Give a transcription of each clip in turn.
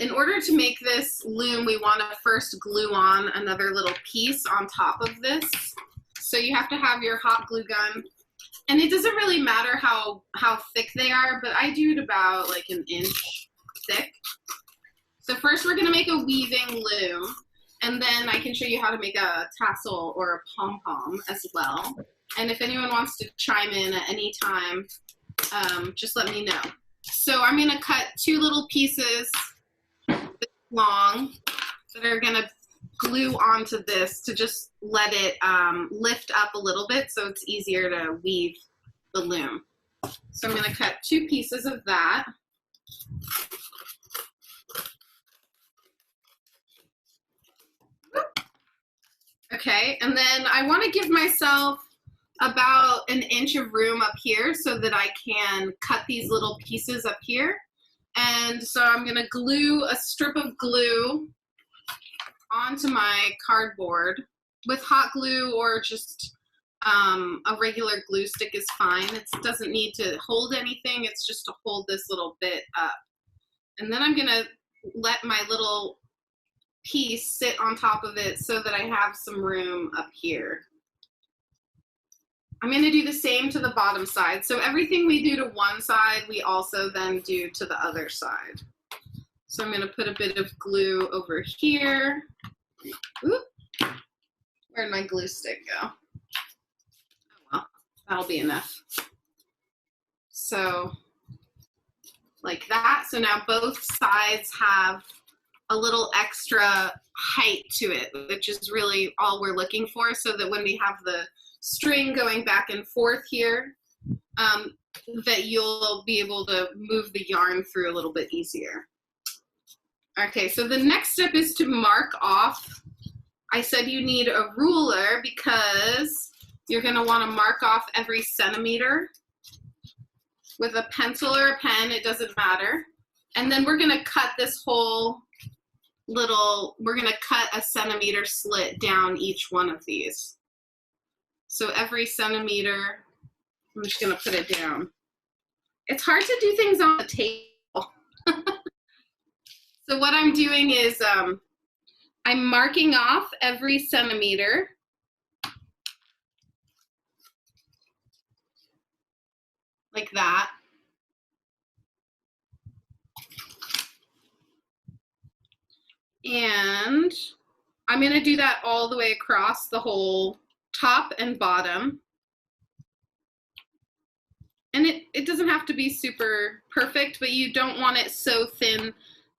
In order to make this loom, we want to first glue on another little piece on top of this. So you have to have your hot glue gun. And it doesn't really matter how thick they are, but I do it about like an inch thick. So first we're going to make a weaving loom, and then I can show you how to make a tassel or a pom-pom as well. And if anyone wants to chime in at any time, just let me know. So I'm going to cut 2 little pieces this long that are going to glue onto this to just let it lift up a little bit so it's easier to weave the loom. So I'm going to cut 2 pieces of that. Okay, and then I want to give myself about an inch of room up here so that I can cut these little pieces up here. And so I'm going to glue a strip of glue onto my cardboard with hot glue, or just a regular glue stick is fine. It doesn't need to hold anything, it's just to hold this little bit up. And then I'm going to let my little piece sit on top of it so that I have some room up here. I'm going to do the same to the bottom side. So everything we do to one side, we also then do to the other side. So I'm going to put a bit of glue over here. Oop. Where'd my glue stick go? Oh, well, that'll be enough. So like that. So now both sides have a little extra height to it, which is really all we're looking for, so that when we have the string going back and forth here, that you'll be able to move the yarn through a little bit easier. Okay, so the next step is to mark off. I said you need a ruler because you're going to want to mark off every centimeter with a pencil or a pen, it doesn't matter. And then we're going to cut this whole little, we're going to cut a centimeter slit down each one of these. So every centimeter, I'm just going to put it down. It's hard to do things on the table. So what I'm doing is I'm marking off every centimeter. Like that. And I'm going to do that all the way across the whole top and bottom. And it doesn't have to be super perfect, but you don't want it so thin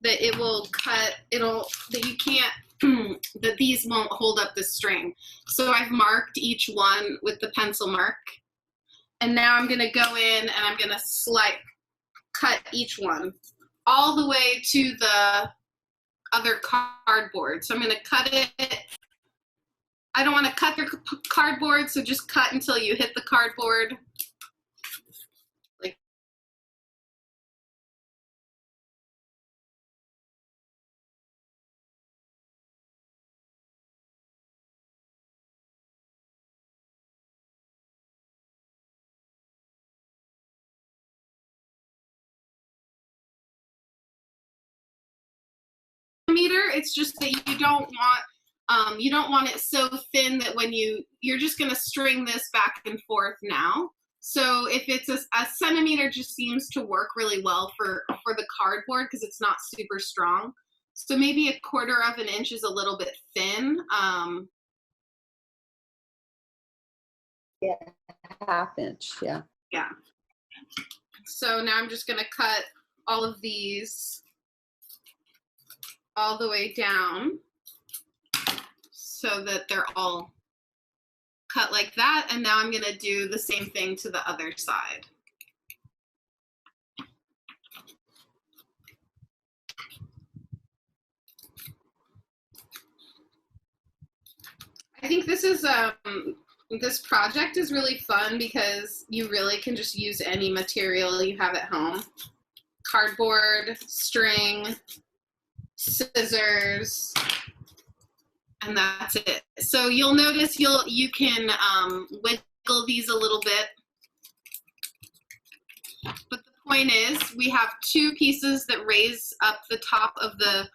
that it will cut, that you can't, that these won't hold up the string. So I've marked each one with the pencil mark. And now I'm going to go in and I'm going to cut each one all the way to the other cardboard. So I'm going to cut it. I don't want to cut your cardboard, so just cut until you hit the cardboard. Like it's just that you don't want it so thin that when you're just going to string this back and forth now. So if it's a centimeter, just seems to work really well for the cardboard because it's not super strong. So maybe 1/4 of an inch is a little bit thin. Yeah, 1/2 inch, yeah. Yeah. So now I'm just going to cut all of these all the way down so that they're all cut like that. And now I'm going to do the same thing to the other side. I think this is this project is really fun because you really can just use any material you have at home. Cardboard, string, scissors, and that's it. So you'll notice you can wiggle these a little bit, but the point point is we have two pieces that raise up the top of the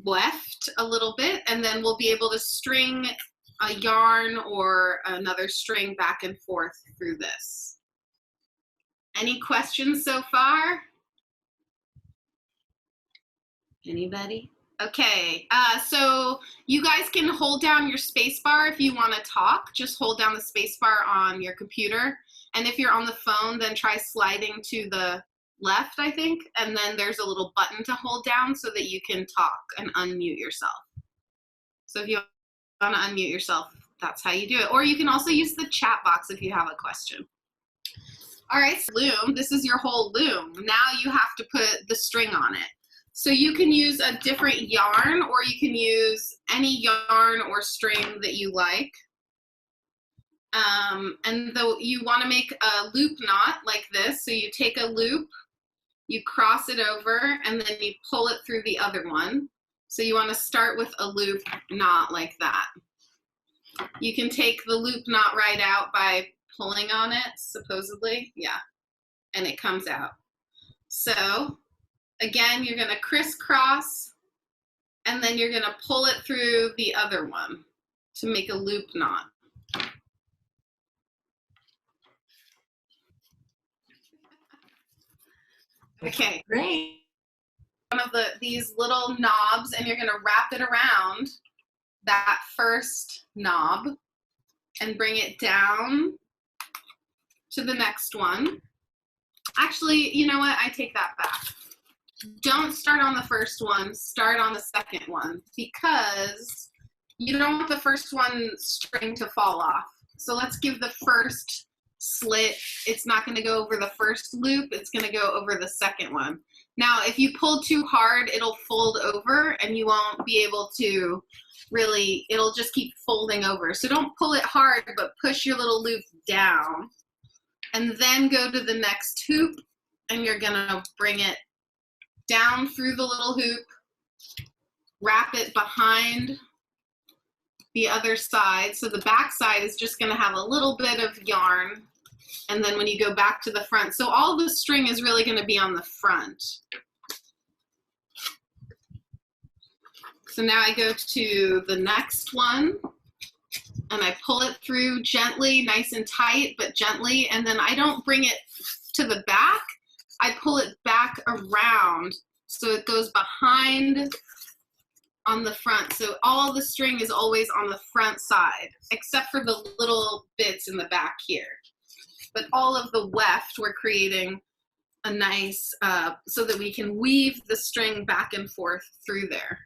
weft a little bit, and then we'll be able to string a yarn or another string back and forth through this. Any questions so far? Anybody? Okay, so you guys can hold down your space bar if you want to talk. Just hold down the space bar on your computer. And if you're on the phone, then try sliding to the left, I think. And then there's a little button to hold down so that you can talk and unmute yourself. So if you want to unmute yourself, that's how you do it. Or you can also use the chat box if you have a question. All right, so loom, this is your whole loom. Now you have to put the string on it. So you can use a different yarn, or you can use any yarn or string that you like. And though you want to make a loop knot like this, so you take a loop, you cross it over, and then you pull it through the other one. So you want to start with a loop knot like that. You can take the loop knot right out by pulling on it, supposedly, yeah, and it comes out. So again, you're going to crisscross, and then you're going to pull it through the other one to make a loop knot. Okay, Great. one of these little knobs, and you're going to wrap it around that first knob and bring it down to the next one. Actually, you know what? I take that back. Don't start on the first one, start on the second one, because you don't want the first one string to fall off. So let's give the first slit, it's not going to go over the first loop, it's going to go over the second one. Now, if you pull too hard, it'll fold over and you won't be able to really, it'll just keep folding over. So don't pull it hard, but push your little loop down and then go to the next hoop, and you're going to bring it down through the little hoop, wrap it behind the other side. So the back side is just going to have a little bit of yarn, and then when you go back to the front, so all the string is really going to be on the front. So now I go to the next one, and I pull it through gently, nice and tight, but gently, and then I don't bring it to the back. I pull it back around so it goes behind on the front. So all the string is always on the front side, except for the little bits in the back here. But all of the weft, we're creating a nice, so that we can weave the string back and forth through there.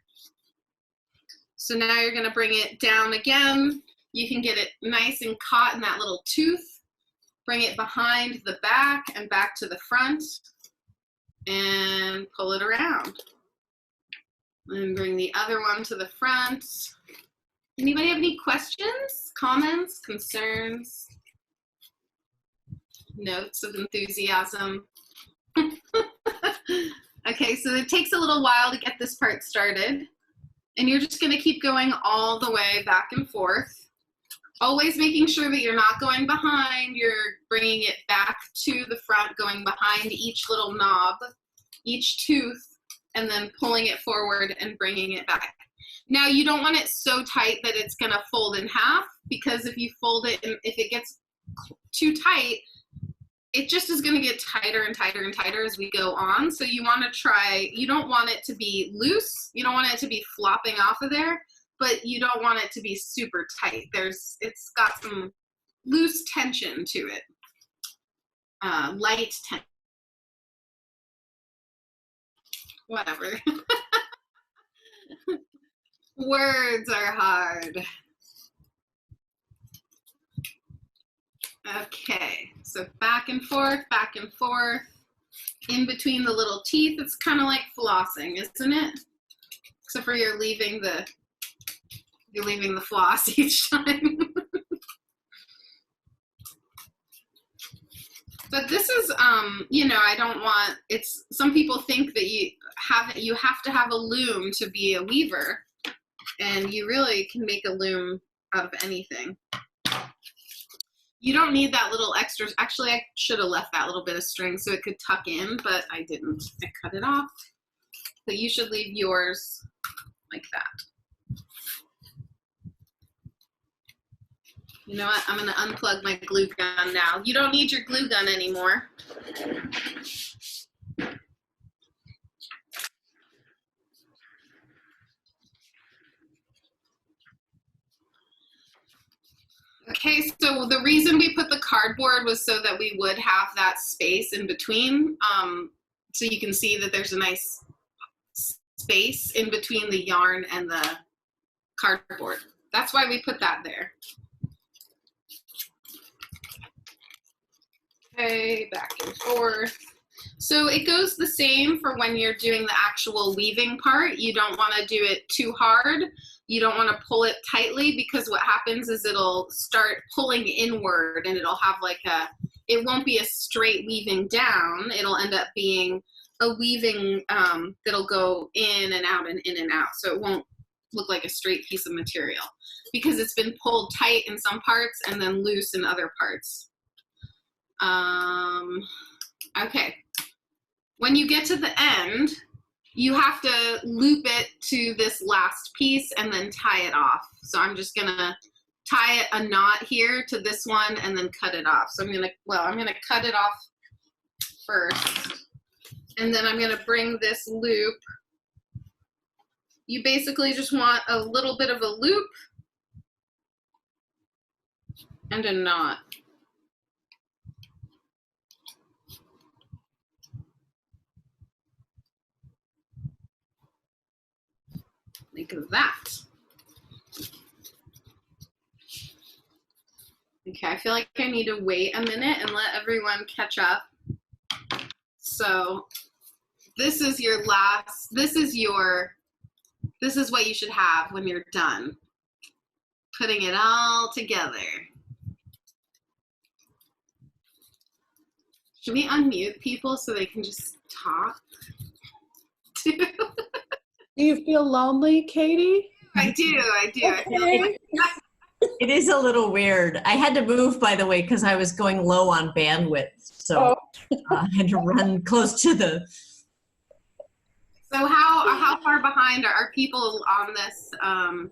So now you're gonna bring it down again. You can get it nice and caught in that little tooth. Bring it behind the back and back to the front and pull it around. And bring the other one to the front. Anybody have any questions, comments, concerns, notes of enthusiasm? Okay, so it takes a little while to get this part started. And you're just gonna keep going all the way back and forth. Always making sure that you're not going behind, you're bringing it back to the front, going behind each little knob, each tooth, and then pulling it forward and bringing it back. Now you don't want it so tight that it's gonna fold in half, because if you fold it, and if it gets too tight, it just is gonna get tighter and tighter and tighter as we go on. So you wanna try, you don't want it to be loose, you don't want it to be flopping off of there, but you don't want it to be super tight. It's got some loose tension to it, light tension. Whatever. Words are hard. Okay, so back and forth, in between the little teeth. It's kind of like flossing, isn't it? Except for you're leaving the floss each time. But this is, you know, I don't want, it's, some people think that you have to have a loom to be a weaver, and you really can make a loom out of anything. You don't need that little extra. Actually, I should have left that little bit of string so it could tuck in, but I didn't. I cut it off. So you should leave yours like that. You know what? I'm going to unplug my glue gun now. You don't need your glue gun anymore. Okay, so the reason we put the cardboard was so that we would have that space in between. So you can see that there's a nice space in between the yarn and the cardboard. That's why we put that there. Okay, back and forth. So it goes the same for when you're doing the actual weaving part. You don't want to do it too hard. You don't want to pull it tightly, because what happens is it'll start pulling inward and it'll have like it won't be a straight weaving down. It'll end up being a weaving that'll go in and out and in and out. So it won't look like a straight piece of material because it's been pulled tight in some parts and then loose in other parts. Okay. When you get to the end, you have to loop it to this last piece and then tie it off. So I'm just gonna tie a knot here to this one and then cut it off. So I'm gonna cut it off first. And then I'm gonna bring this loop. You basically just want a little bit of a loop and a knot. Like that. Okay, I feel like I need to wait a minute and let everyone catch up. So this is your last, this is what you should have when you're done putting it all together. Should we unmute people so they can just talk? Do you feel lonely, Katie? I do. Okay. I feel like It is a little weird. I had to move, by the way, because I was going low on bandwidth. So I had to run close to the... So how far behind are people on this? Ooh,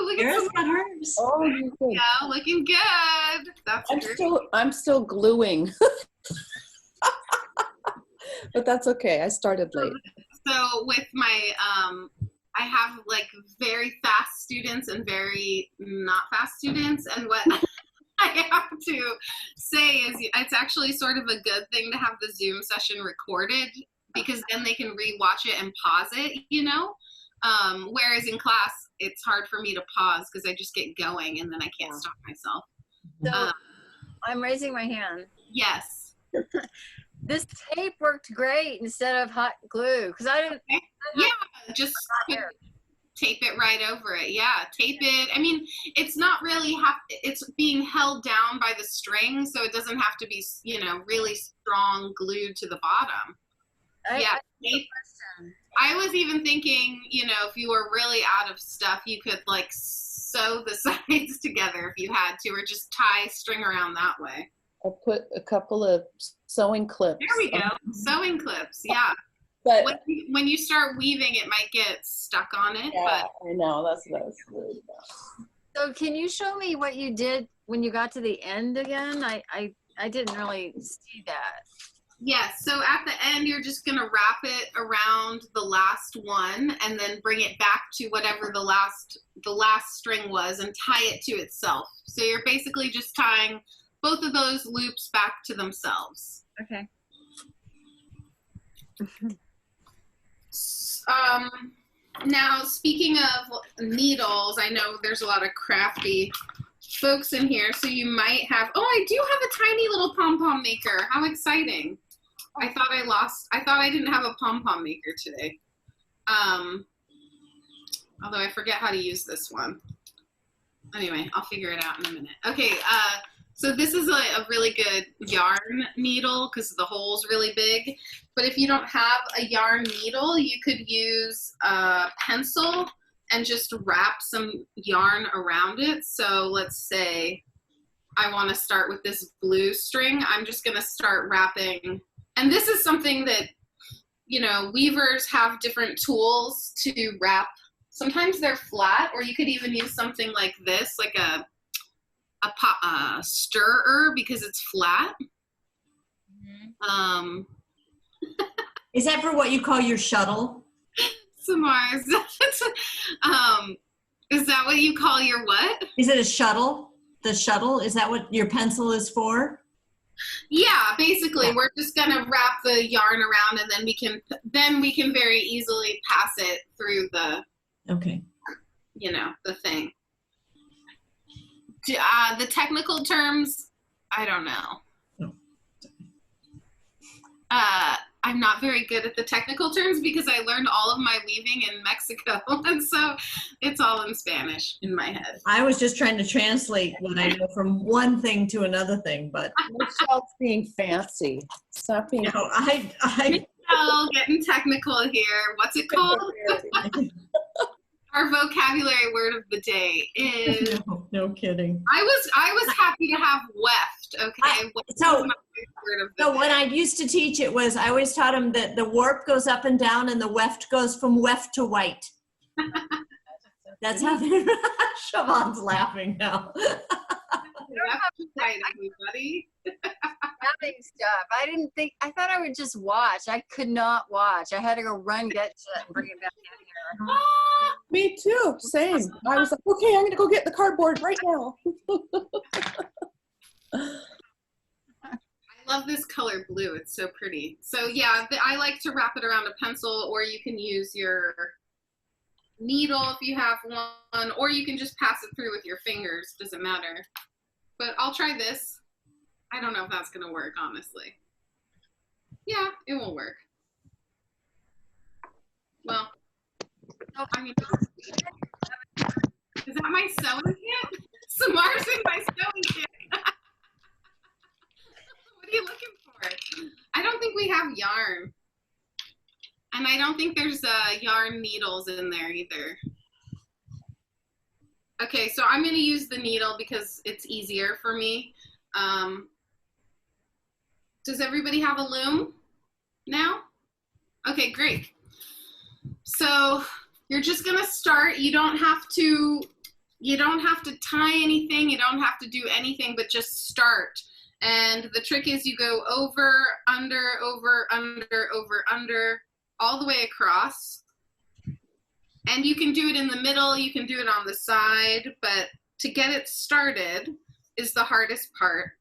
look at Sarah's got hers. Oh, you're good. yeah, looking good. That's I'm still gluing. But that's okay. I started late. So with my I have like very fast students and very not fast students, and what I have to say is it's actually sort of a good thing to have the Zoom session recorded, because then they can rewatch it and pause it, you know? Whereas in class, it's hard for me to pause because I just get going and then I can't stop myself. So I'm raising my hand. Yes. This tape worked great instead of hot glue, because I didn't. Yeah, just tape it right over it. Yeah, tape it. I mean, it's not really it's being held down by the string, so it doesn't have to be, you know, really strong glued to the bottom. I was even thinking, you know, if you were really out of stuff, you could like sew the sides together if you had to, or just tie string around that way. I put a couple of sewing clips. There we go. Sewing clips. Yeah. But when you start weaving, it might get stuck on it. yeah, But I know. That's what I was worried about. So can you show me what you did when you got to the end again? I didn't really see that. yes. So at the end, you're just going to wrap it around the last one and then bring it back to whatever the last string was and tie it to itself. So you're basically just tying both of those loops back to themselves. Okay. Now, speaking of needles, I know there's a lot of crafty folks in here, so you might have, oh, I do have a tiny little pom-pom maker. How exciting. I thought I didn't have a pom-pom maker today. Although I forget how to use this one. Anyway, I'll figure it out in a minute. Okay, so this is a really good yarn needle because the hole's really big. But if you don't have a yarn needle, you could use a pencil and just wrap some yarn around it. So let's say I want to start with this blue string. I'm just going to start wrapping. And this is something that, you know, weavers have different tools to wrap. Sometimes they're flat, or you could even use something like this, like a stirrer, because it's flat. Is that for what you call your shuttle? Samar, is that what you call your what? Is it a shuttle? The shuttle, is that what your pencil is for? Yeah, basically, we're just gonna wrap the yarn around, and then we can very easily pass it through the, okay, you know, the thing. The technical terms, I don't know. No. I'm not very good at the technical terms because I learned all of my weaving in Mexico, and so it's all in Spanish in my head. I was just trying to translate what I know from one thing to another thing, but Michelle's being fancy. Stop being no, Michelle, getting technical here. What's it called? Our vocabulary word of the day is. No kidding. I was happy to have Weft. Okay. So when I used to teach, it was, I always taught them that the warp goes up and down, and the weft goes from weft to white. That's how they. Siobhan's laughing now. Right, everybody. Wrapping stuff. I thought I would just watch. I could not watch. I had to go run, get shit, and bring it back in here. Me too. Same. I was like, okay, I'm gonna go get the cardboard right now. I love this color blue. It's so pretty. So yeah, I like to wrap it around a pencil, or you can use your needle if you have one, or you can just pass it through with your fingers. Doesn't matter. But I'll try this. I don't know if that's gonna work, honestly. Yeah, it will work. Well, I mean, is that my sewing kit? Samar's in my sewing kit. What are you looking for? I don't think we have yarn. And I don't think there's yarn needles in there either. Okay, so I'm going to use the needle because it's easier for me. Does everybody have a loom now? Okay, great. So you're just going to start. You don't have to tie anything. You don't have to do anything, but just start. And the trick is you go over, under, over, under, over, under, all the way across. And you can do it in the middle, you can do it on the side, but to get it started is the hardest part.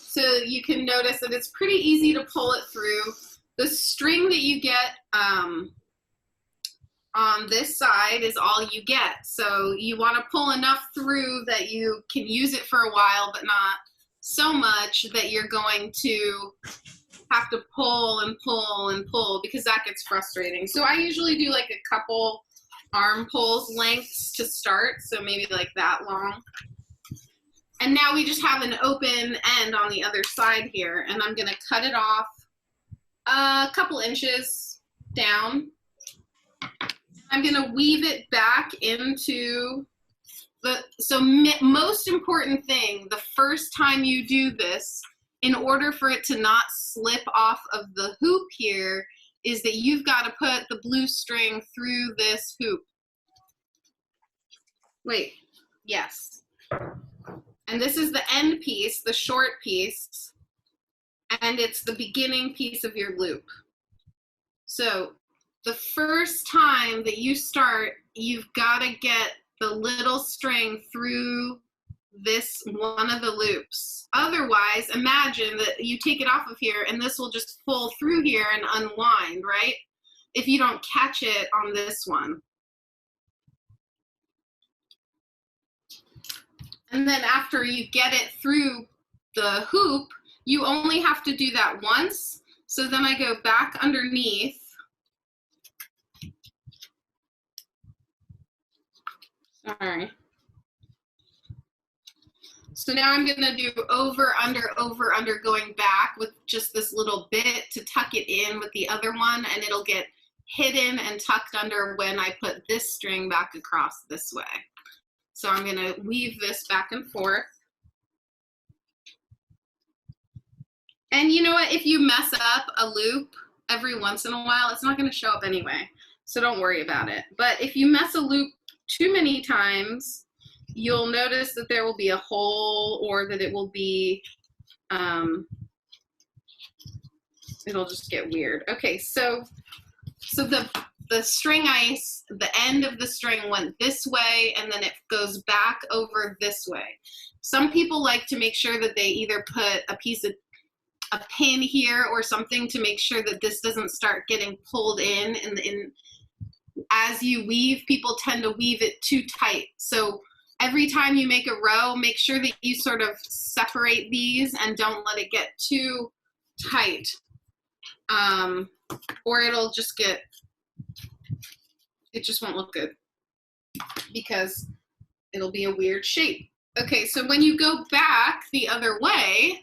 So you can notice that it's pretty easy to pull it through. The string that you get on this side is all you get. So you want to pull enough through that you can use it for a while, but not so much that you're going to have to pull and pull and pull, because that gets frustrating. So I usually do like a couple arm pulls lengths to start, so maybe like that long. And now we just have an open end on the other side here, and I'm gonna cut it off a couple inches down. I'm gonna weave it back into most important thing, the first time you do this, in order for it to not slip off of the hoop here, is that you've got to put the blue string through this hoop. Wait, yes. And this is the end piece, the short piece, and it's the beginning piece of your loop. So the first time that you start, you've got to get the little string through this one of the loops. Otherwise, imagine that you take it off of here and this will just pull through here and unwind, right? If you don't catch it on this one. And then after you get it through the hoop, you only have to do that once. So then I go back underneath. Sorry. So now I'm gonna do over, under, going back with just this little bit to tuck it in with the other one, and it'll get hidden and tucked under when I put this string back across this way. So I'm gonna weave this back and forth. And you know what, if you mess up a loop every once in a while, it's not gonna show up anyway. So don't worry about it. But if you mess a loop too many times, you'll notice that there will be a hole, or that it will be, it'll just get weird. Okay, so the string ice, the end of the string went this way, and then it goes back over this way. Some people like to make sure that they either put a pin here or something to make sure that this doesn't start getting pulled in. As you weave, people tend to weave it too tight. So every time you make a row, make sure that you sort of separate these and don't let it get too tight, or it'll just get, it just won't look good because it'll be a weird shape. Okay, so when you go back the other way,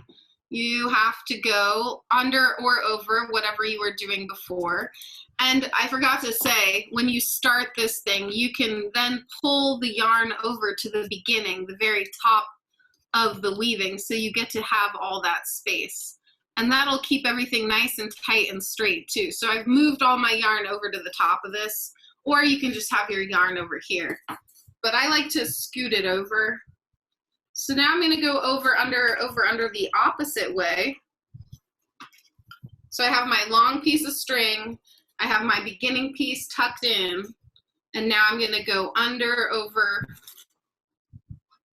you have to go under or over whatever you were doing before. And I forgot to say, when you start this thing, you can then pull the yarn over to the beginning, the very top of the weaving, so you get to have all that space. And that'll keep everything nice and tight and straight too. So I've moved all my yarn over to the top of this, or you can just have your yarn over here. But I like to scoot it over. So now I'm gonna go over, under the opposite way. So I have my long piece of string, I have my beginning piece tucked in, and now I'm gonna go under, over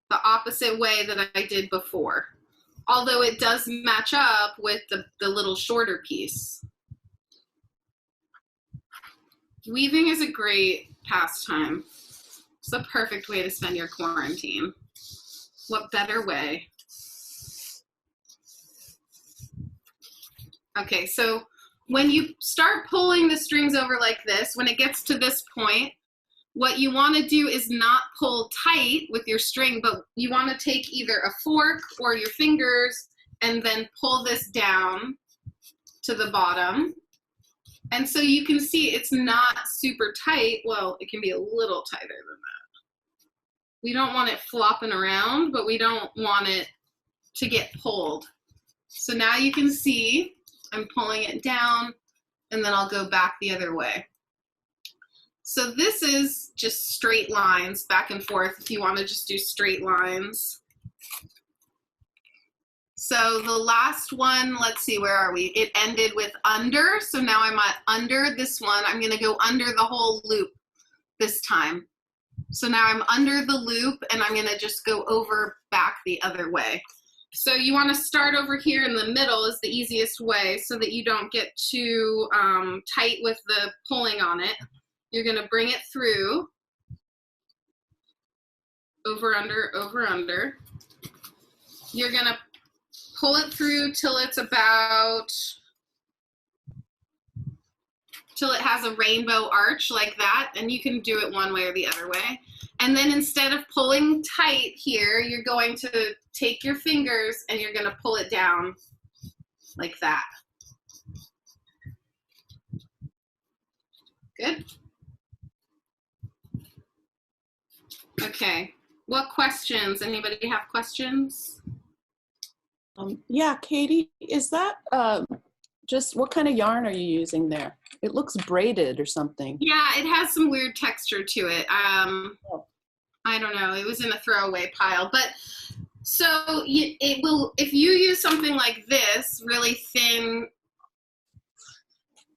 the opposite way that I did before. Although it does match up with the little shorter piece. Weaving is a great pastime. It's the perfect way to spend your quarantine. What better way? Okay, so when you start pulling the strings over like this, when it gets to this point, what you want to do is not pull tight with your string, but you want to take either a fork or your fingers and then pull this down to the bottom. And so you can see it's not super tight. Well, it can be a little tighter than that. We don't want it flopping around, but we don't want it to get pulled. So now you can see I'm pulling it down, and then I'll go back the other way. So this is just straight lines back and forth if you want to just do straight lines. So the last one, let's see, where are we? It ended with under, so now I'm at under this one. I'm gonna go under the whole loop this time. So now I'm under the loop, and I'm gonna just go over back the other way. So you wanna start over here in the middle is the easiest way so that you don't get too tight with the pulling on it. You're gonna bring it through, over, under. You're gonna pull it through till it's about, till it has a rainbow arch like that, and you can do it one way or the other way. And then instead of pulling tight here, you're going to take your fingers and you're gonna pull it down like that. Good? Okay, what questions? Anybody have questions? Yeah, Katie, is that just, what kind of yarn are you using there? It looks braided or something. Yeah, it has some weird texture to it. I don't know, it was in a throwaway pile. But so it will, if you use something like this, really thin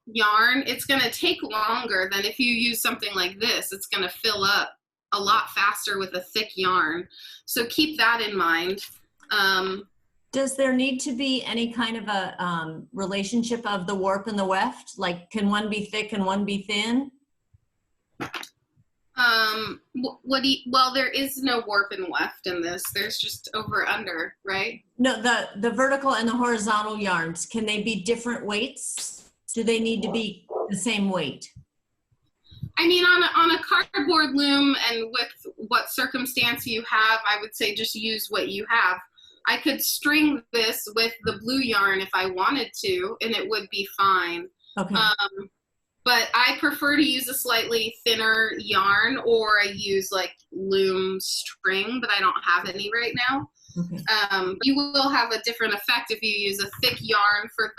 yarn, it's gonna take longer than if you use something like this. It's gonna fill up a lot faster with a thick yarn. So keep that in mind. Does there need to be any kind of a relationship of the warp and the weft? Like, can one be thick and one be thin? Well, there is no warp and weft in this. There's just over, under, right? No, the vertical and the horizontal yarns, can they be different weights? Do they need to be the same weight? I mean, on a cardboard loom and with what circumstance you have, I would say just use what you have. I could string this with the blue yarn if I wanted to, and it would be fine. Okay. But I prefer to use a slightly thinner yarn, or I use like loom string, but I don't have any right now. Okay. You will have a different effect if you use a thick yarn for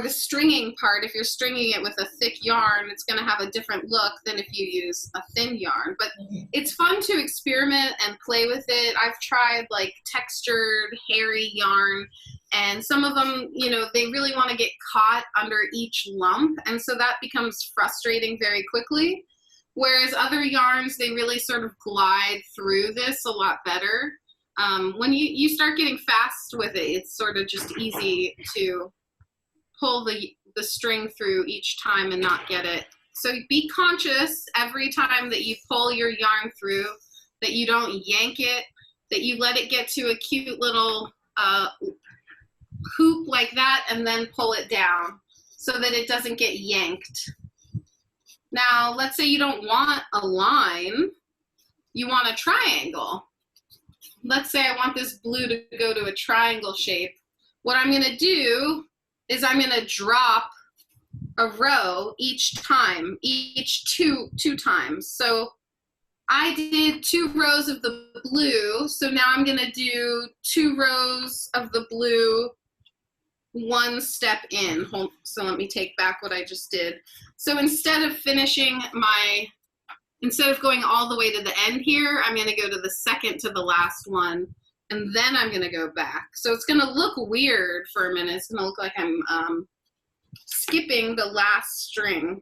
the stringing part. If you're stringing it with a thick yarn, it's going to have a different look than if you use a thin yarn. But it's fun to experiment and play with it. I've tried like textured, hairy yarn, and some of them, you know, they really want to get caught under each lump, and so that becomes frustrating very quickly. Whereas other yarns, they really sort of glide through this a lot better. When you start getting fast with it, it's sort of just easy to pull the string through each time and not get it. So be conscious every time that you pull your yarn through that you don't yank it, that you let it get to a cute little hoop like that and then pull it down so that it doesn't get yanked. Now, let's say you don't want a line, you want a triangle. Let's say I want this blue to go to a triangle shape. What I'm gonna do is I'm gonna drop a row each time, each two times. So I did 2 rows of the blue, so now I'm gonna do 2 rows of the blue, 1 step in. So let me take back what I just did. So instead of going all the way to the end here, I'm gonna go to the second to the last one, and then I'm gonna go back. So it's gonna look weird for a minute. It's gonna look like I'm skipping the last string.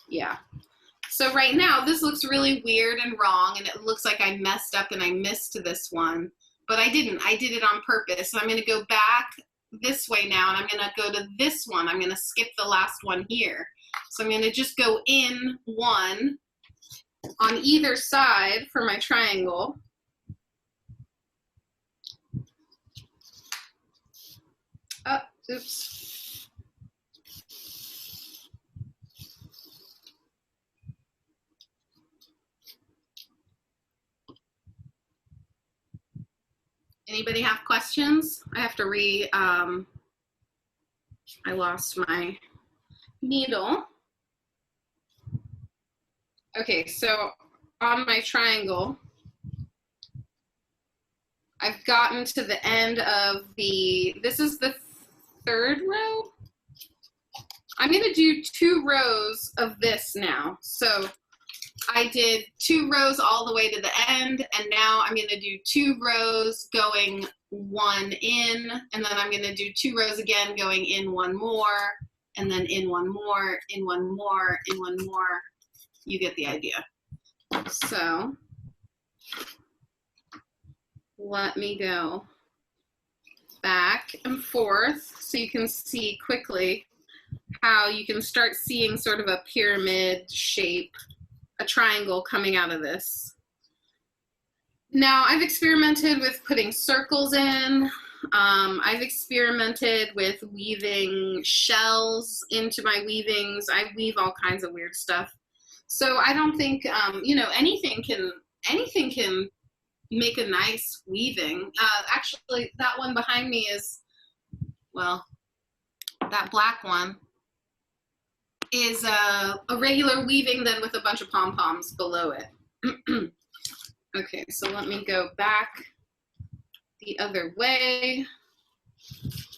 Yeah. So right now, this looks really weird and wrong, and it looks like I messed up and I missed this one, but I didn't. I did it on purpose. So I'm gonna go back this way now, and I'm gonna go to this one. I'm gonna skip the last one here. So I'm gonna just go in 1 on either side for my triangle. Oh, oops. Anybody have questions? I have to I lost my needle. Okay, so on my triangle, I've gotten to the end of this is the 3rd row. I'm gonna do 2 rows of this now. So I did 2 rows all the way to the end, and now I'm gonna do 2 rows going 1 in, and then I'm gonna do 2 rows again going in 1 more, and then in 1 more, in 1 more, in 1 more. You get the idea. So let me go back and forth so you can see quickly how you can start seeing sort of a pyramid shape, a triangle coming out of this. Now, I've experimented with putting circles in. I've experimented with weaving shells into my weavings. I weave all kinds of weird stuff. So I don't think, you know, anything can make a nice weaving. Actually, that one behind me is, well, that black one is a regular weaving then with a bunch of pom-poms below it. Okay, so let me go back the other way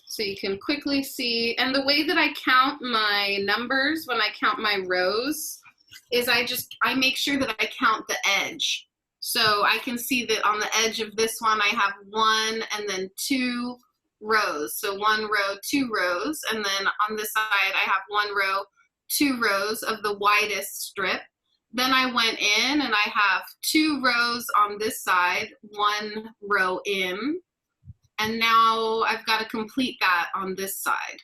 so you can quickly see. And the way that I count my numbers when I count my rows is I make sure that I count the edge. So I can see that on the edge of this one I have 1 and then 2 rows. So 1 row, 2 rows, and then on this side I have 1 row, 2 rows of the widest strip. Then I went in and I have 2 rows on this side, 1 row in, and now I've got to complete that on this side.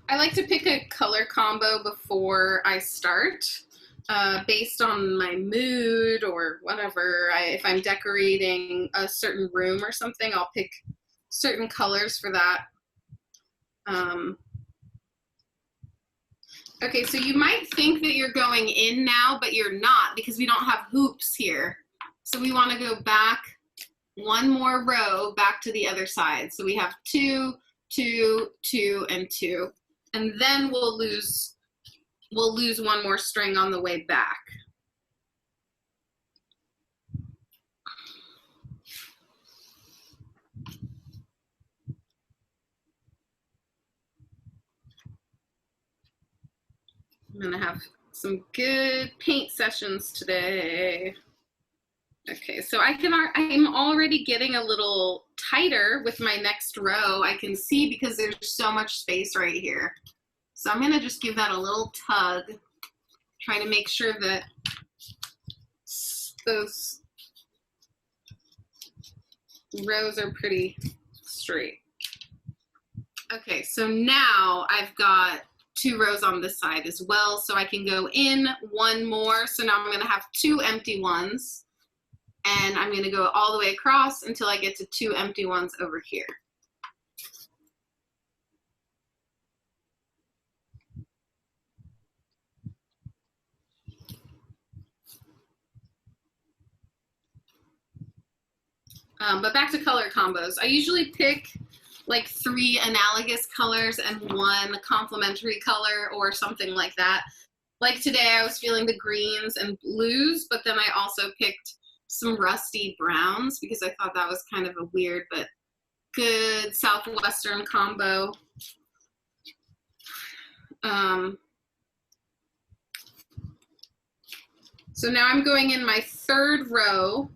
I like to pick a color combo before I start. based on my mood or whatever. If I'm decorating a certain room or something, I'll pick certain colors for that. Okay, so you might think that you're going in now, but you're not because we don't have hoops here. So we want to go back one more row back to the other side. So we have 2, 2, 2, and 2. And then we'll lose one more string on the way back. I'm gonna have some good paint sessions today. Okay, so I'm already getting a little tighter with my next row. I can see because there's so much space right here. So I'm gonna just give that a little tug, trying to make sure that those rows are pretty straight. Okay, so now I've got 2 rows on this side as well, so I can go in one more. So now I'm gonna have 2 empty ones, and I'm gonna go all the way across until I get to 2 empty ones over here. But back to color combos. I usually pick like 3 analogous colors and 1 complementary color or something like that. Like today I was feeling the greens and blues, but then I also picked some rusty browns because I thought that was kind of a weird but good Southwestern combo. So now I'm going in my 3rd row.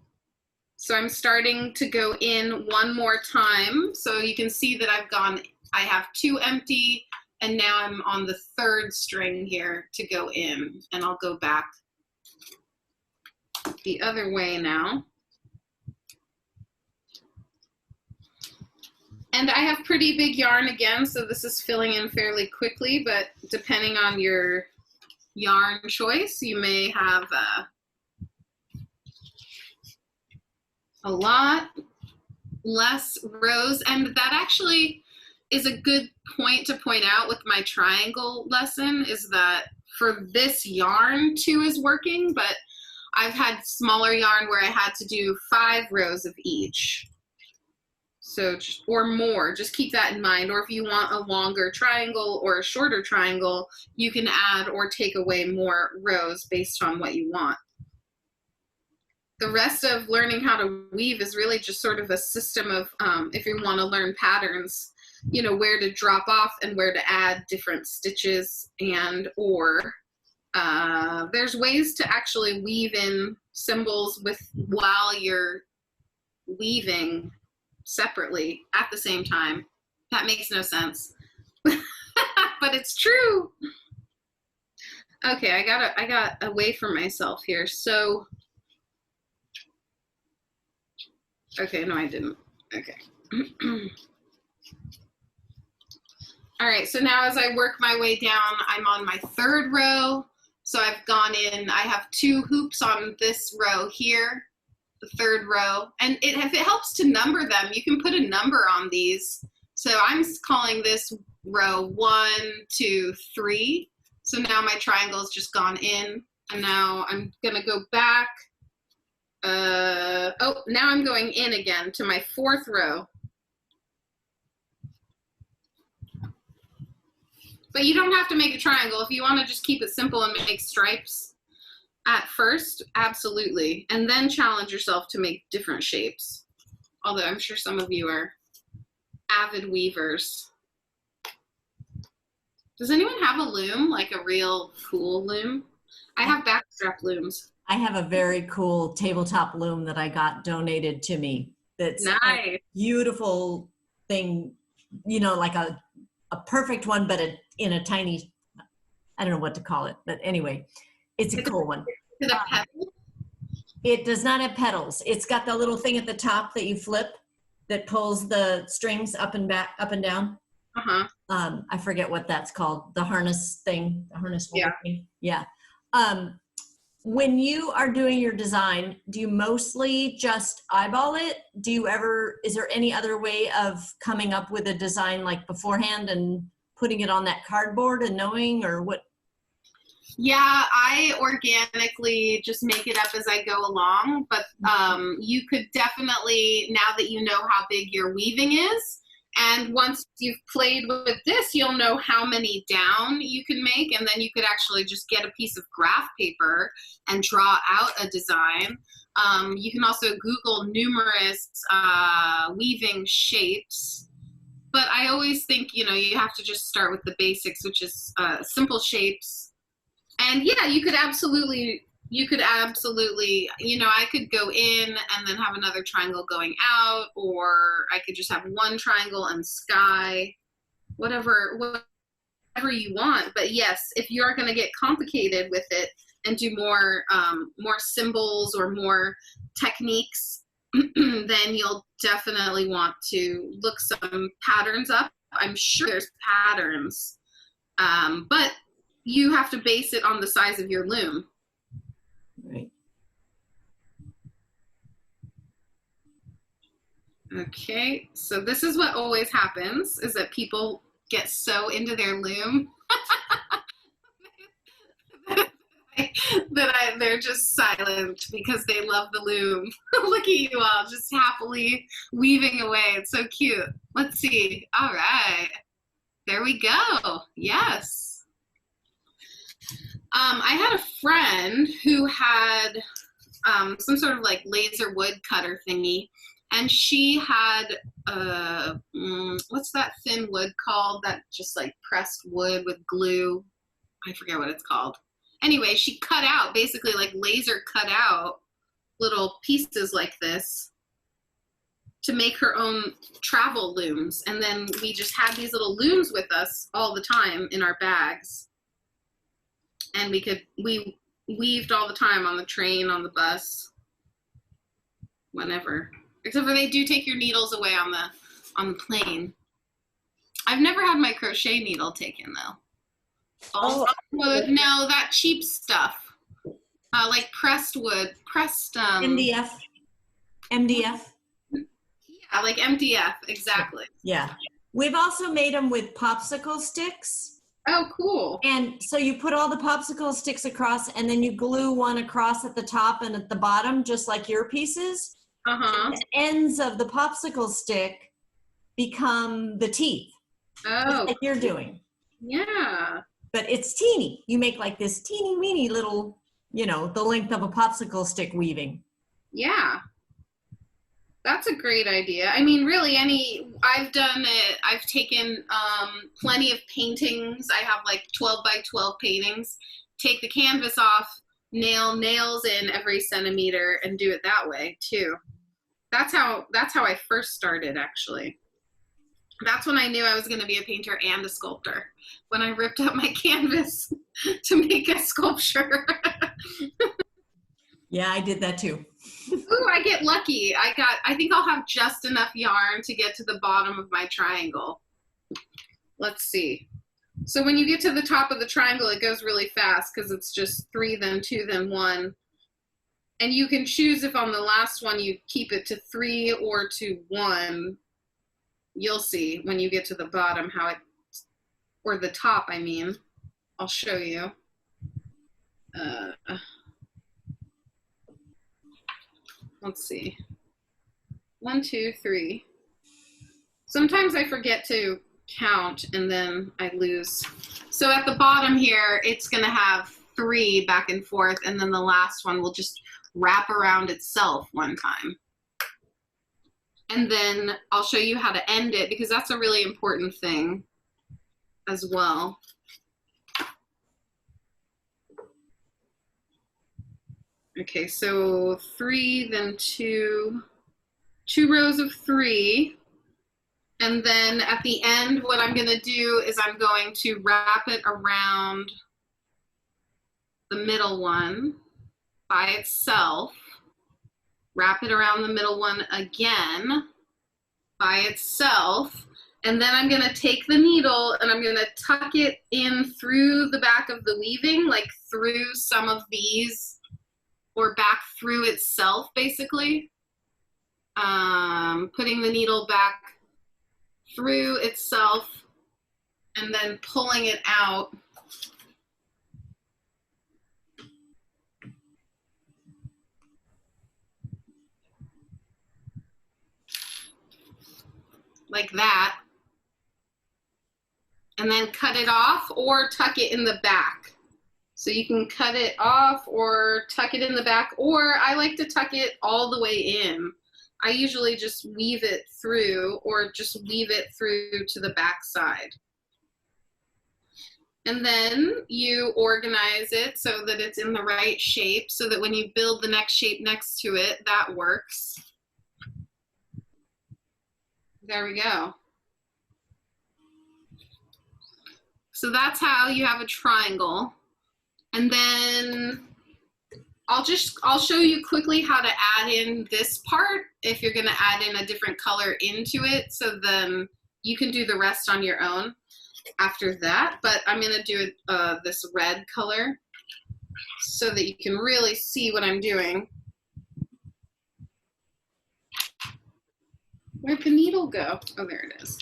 So I'm starting to go in one more time. So you can see that I have 2 empty, and now I'm on the 3rd string here to go in, and I'll go back the other way now. And I have pretty big yarn again, so this is filling in fairly quickly, but depending on your yarn choice, you may have a lot less rows. And that actually is a good point to point out with my triangle lesson, is that for this yarn 2 is working, but I've had smaller yarn where I had to do 5 rows of each. So or more, just keep that in mind. Or if you want a longer triangle or a shorter triangle, you can add or take away more rows based on what you want. The rest of learning how to weave is really just sort of a system of, if you want to learn patterns, you know, where to drop off and where to add different stitches, and or there's ways to actually weave in symbols while you're weaving separately at the same time. That makes no sense, but it's true. Okay, I got away from myself here. So, okay, no, I didn't. Okay. All right, so now as I work my way down, I'm on my 3rd row. So I've gone in, I have 2 hoops on this row here, the 3rd row. And if it helps to number them, you can put a number on these. So I'm calling this row 1, 2, 3. So now my triangle has just gone in, and now I'm gonna go back. Oh, now I'm going in again to my 4th row. But you don't have to make a triangle. If you want to just keep it simple and make stripes at first, absolutely. And then challenge yourself to make different shapes. Although I'm sure some of you are avid weavers. Does anyone have a loom, like a real cool loom? I have backstrap looms. I have a very cool tabletop loom that I got donated to me. That's nice. A beautiful thing, you know, like a perfect one, but in a tiny, I don't know what to call it, but anyway, it's a cool one. Is it a pedal? It does not have pedals. It's got the little thing at the top that you flip that pulls the strings up and back, up and down. Uh-huh. I forget what that's called. The harness thing, the harness holder thing. Yeah. When you are doing your design, do you mostly just eyeball it? Is there any other way of coming up with a design like beforehand and putting it on that cardboard and knowing, or what? Yeah, I organically just make it up as I go along, but you could definitely, now that you know how big your weaving is, and once you've played with this, you'll know how many down you can make, and then you could actually just get a piece of graph paper and draw out a design. You can also Google numerous weaving shapes, but I always think, you know, you have to just start with the basics, which is simple shapes. And yeah, you could absolutely, you know, I could go in and then have another triangle going out, or I could just have one triangle and sky, whatever you want. But yes, if you are going to get complicated with it and do more symbols or more techniques, then you'll definitely want to look some patterns up. I'm sure there's patterns, but you have to base it on the size of your loom. Right. Okay, so this is what always happens, is that people get so into their loom that they're just silent because they love the loom. Look at you all just happily weaving away. It's so cute. Let's see. All right. There we go. Yes. I had a friend who had some sort of like laser wood cutter thingy, and she had what's that thin wood called, that just like pressed wood with glue? I forget what it's called. Anyway, she cut out, basically like laser cut out little pieces like this to make her own travel looms. And then we just had these little looms with us all the time in our bags. And we weaved all the time on the train, on the bus, whenever. Except for they do take your needles away on the plane. I've never had my crochet needle taken though. Oh, Wood, no, that cheap stuff. Like pressed wood, MDF. MDF. Yeah, like MDF, exactly. Yeah. We've also made them with popsicle sticks. Oh, cool. And so you put all the popsicle sticks across, and then you glue one across at the top and at the bottom, just like your pieces. Uh-huh. The ends of the popsicle stick become the teeth. Oh. Like you're doing. Yeah. But it's teeny. You make like this teeny weeny little, you know, the length of a popsicle stick weaving. Yeah. That's a great idea. I mean, really, I've done it. I've taken plenty of paintings. I have like 12 by 12 paintings. Take the canvas off, nail nails in every centimeter, and do it that way too. That's how I first started, actually. That's when I knew I was going to be a painter and a sculptor, when I ripped up my canvas to make a sculpture. Yeah, I did that too. Ooh, I get lucky. I think I'll have just enough yarn to get to the bottom of my triangle. Let's see. So when you get to the top of the triangle, it goes really fast because it's just 3, then 2, then 1. And you can choose if on the last one you keep it to 3 or to 1. You'll see when you get to the bottom how it, or the top, I mean. I'll show you. Let's see. 1, 2, 3. Sometimes I forget to count and then I lose. So at the bottom here, it's going to have 3 back and forth, and then the last one will just wrap around itself one time. And then I'll show you how to end it, because that's a really important thing as well. Okay, so 3, then 2 rows of 3. And then at the end, what I'm gonna do is I'm going to wrap it around the middle one by itself, wrap it around the middle one again by itself, and then I'm gonna take the needle and I'm gonna tuck it in through the back of the weaving, like through some of these or back through itself, basically. Putting the needle back through itself and then pulling it out. Like that. And then cut it off or tuck it in the back. So you can cut it off or tuck it in the back, or I like to tuck it all the way in. I usually just weave it through or just weave it through to the back side. And then you organize it so that it's in the right shape so that when you build the next shape next to it, that works. There we go. So that's how you have a triangle. And then I'll show you quickly how to add in this part if you're gonna add in a different color into it, so then you can do the rest on your own after that. But I'm gonna do this red color so that you can really see what I'm doing. Where'd the needle go? Oh, there it is.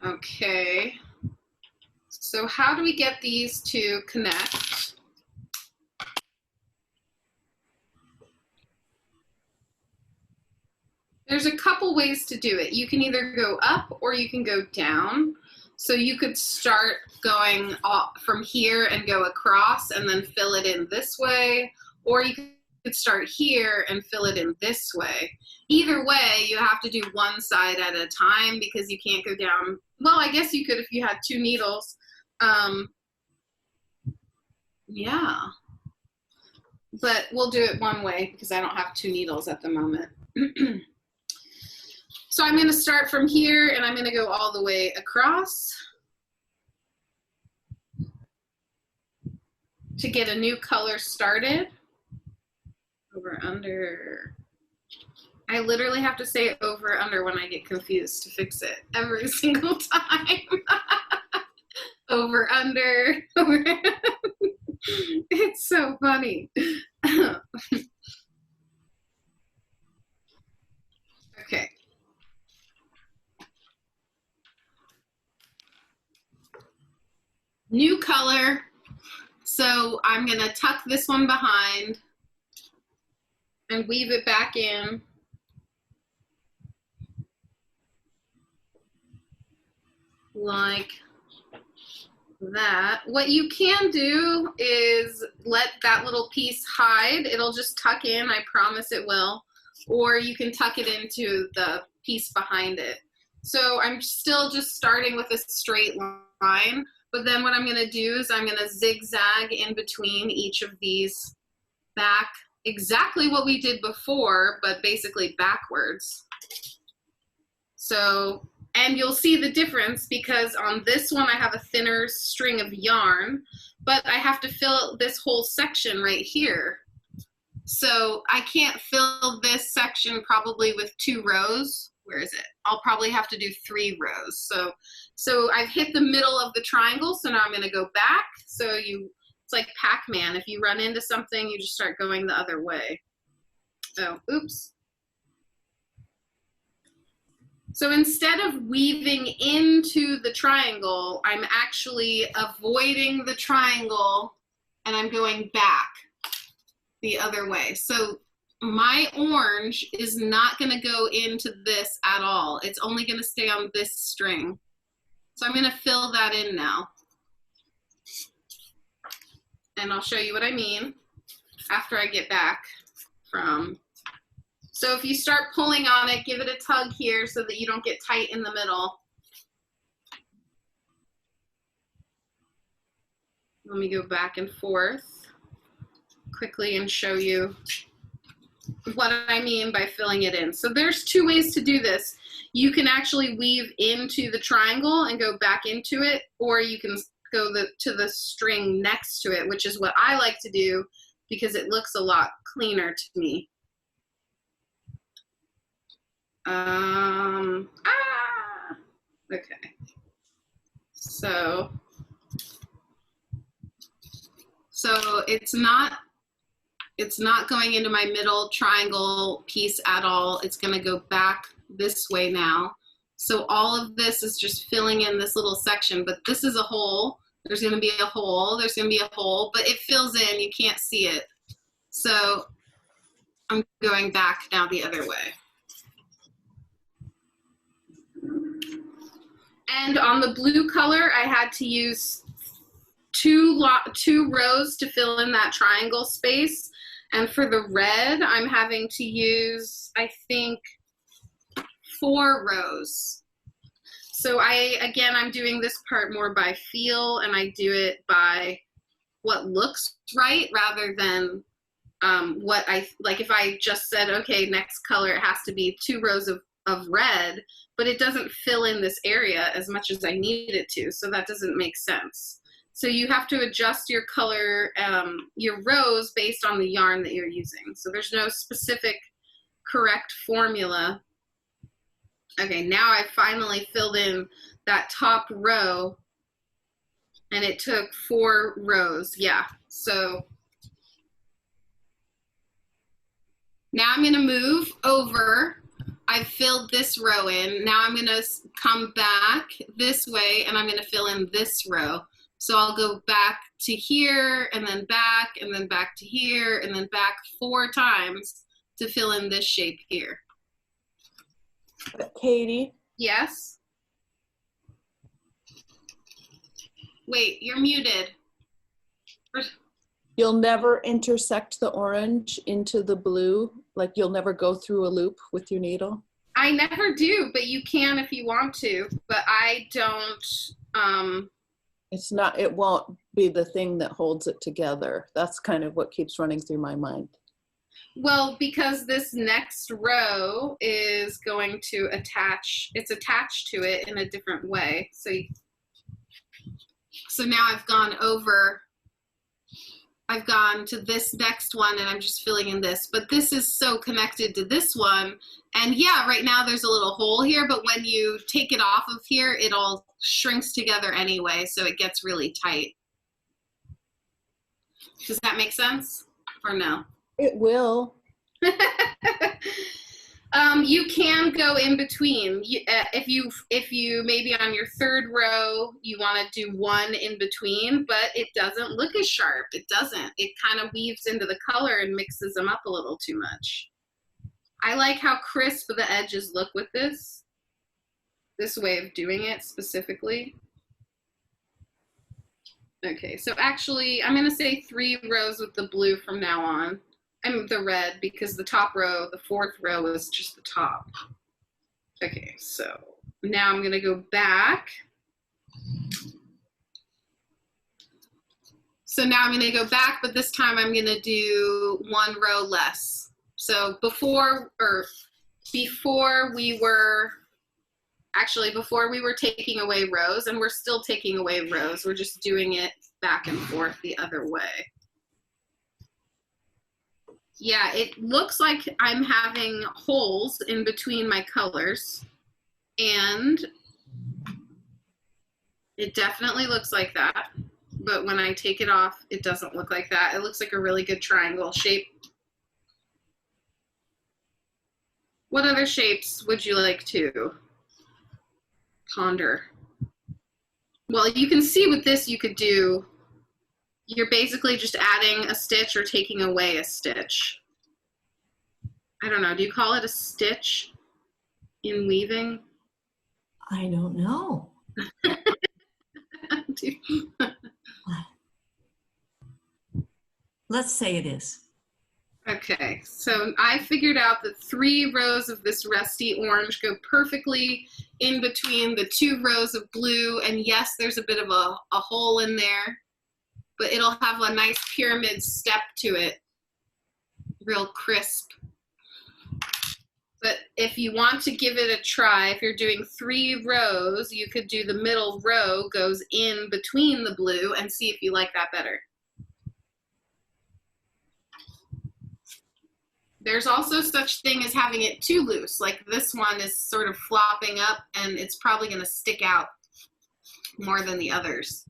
Okay, so how do we get these to connect? There's a couple ways to do it. You can either go up or you can go down. So you could start going from here and go across and then fill it in this way, or you could start here and fill it in this way. Either way, you have to do one side at a time because you can't go down. Well, I guess you could if you had two needles. Yeah, but we'll do it one way because I don't have two needles at the moment. So I'm going to start from here and I'm going to go all the way across to get a new color started. Over, under. I literally have to say over, under when I get confused to fix it every single time. Over, under. It's so funny. Okay. New color. So I'm going to tuck this one behind and weave it back in. Like that. What you can do is let that little piece hide. It'll just tuck in, I promise it will. Or you can tuck it into the piece behind it. So I'm still just starting with a straight line, but then what I'm going to do is I'm going to zigzag in between each of these back, exactly what we did before, but basically backwards. So, and you'll see the difference because on this one I have a thinner string of yarn, but I have to fill this whole section right here. So I can't fill this section probably with 2 rows. Where is it? I'll probably have to do 3 rows. So I've hit the middle of the triangle, so now I'm going to go back. So it's like Pac-Man. If you run into something, you just start going the other way. Oh, oops. So instead of weaving into the triangle, I'm actually avoiding the triangle and I'm going back the other way. So my orange is not going to go into this at all. It's only going to stay on this string. So I'm going to fill that in now. And I'll show you what I mean after I get back from. So if you start pulling on it, give it a tug here so that you don't get tight in the middle. Let me go back and forth quickly and show you what I mean by filling it in. So there's 2 ways to do this. You can actually weave into the triangle and go back into it, or you can go to the string next to it, which is what I like to do because it looks a lot cleaner to me. Okay. So it's not going into my middle triangle piece at all. It's going to go back this way now. So all of this is just filling in this little section, but this is a hole. There's going to be a hole. There's going to be a hole, but it fills in. You can't see it. So I'm going back now the other way. And on the blue color, I had to use two rows to fill in that triangle space. And for the red, I'm having to use, I think, 4 rows. So I'm doing this part more by feel, and I do it by what looks right rather than what like if I just said, okay, next color, it has to be 2 rows of red, but it doesn't fill in this area as much as I need it to, so that doesn't make sense. So you have to adjust your color, your rows based on the yarn that you're using. So there's no specific correct formula. Okay, now I finally filled in that top row, and it took 4 rows, yeah. So now I'm gonna move over. I've filled this row in. Now I'm gonna come back this way, and I'm gonna fill in this row. So I'll go back to here, and then back to here, and then back 4 times to fill in this shape here. Katie? Yes? Wait, you're muted. You'll never intersect the orange into the blue? Like you'll never go through a loop with your needle? I never do, but you can if you want to, but I don't. It's not, it won't be the thing that holds it together. That's kind of what keeps running through my mind. Well, because this next row is going to attach, it's attached to it in a different way. So now I've gone to this next one, and I'm just filling in this, but this is so connected to this one. And yeah, right now there's a little hole here, but when you take it off of here, it all shrinks together anyway, so it gets really tight. Does that make sense or no? It will. You can go in between. If you maybe on your 3rd row, you want to do 1 in between, but it doesn't look as sharp. It doesn't. It kind of weaves into the color and mixes them up a little too much. I like how crisp the edges look with this way of doing it specifically. Okay, so actually I'm going to say 3 rows with the blue from now on. I'm the red, because the top row, the 4th row, is just the top. Okay, so now I'm going to go back. So now I'm going to go back, but this time I'm going to do 1 row less. So before we were taking away rows, and we're still taking away rows, we're just doing it back and forth the other way. Yeah, it looks like I'm having holes in between my colors, and it definitely looks like that. But when I take it off, it doesn't look like that. It looks like a really good triangle shape. What other shapes would you like to ponder? Well, you can see with this you could do, you're basically just adding a stitch or taking away a stitch. I don't know, do you call it a stitch in weaving? I don't know. Let's say it is. Okay, so I figured out that 3 rows of this rusty orange go perfectly in between the 2 rows of blue, and yes, there's a bit of a hole in there, but it'll have a nice pyramid step to it, real crisp. But if you want to give it a try, if you're doing 3 rows, you could do the middle row goes in between the blue and see if you like that better. There's also such thing as having it too loose, like this one is sort of flopping up and it's probably going to stick out more than the others.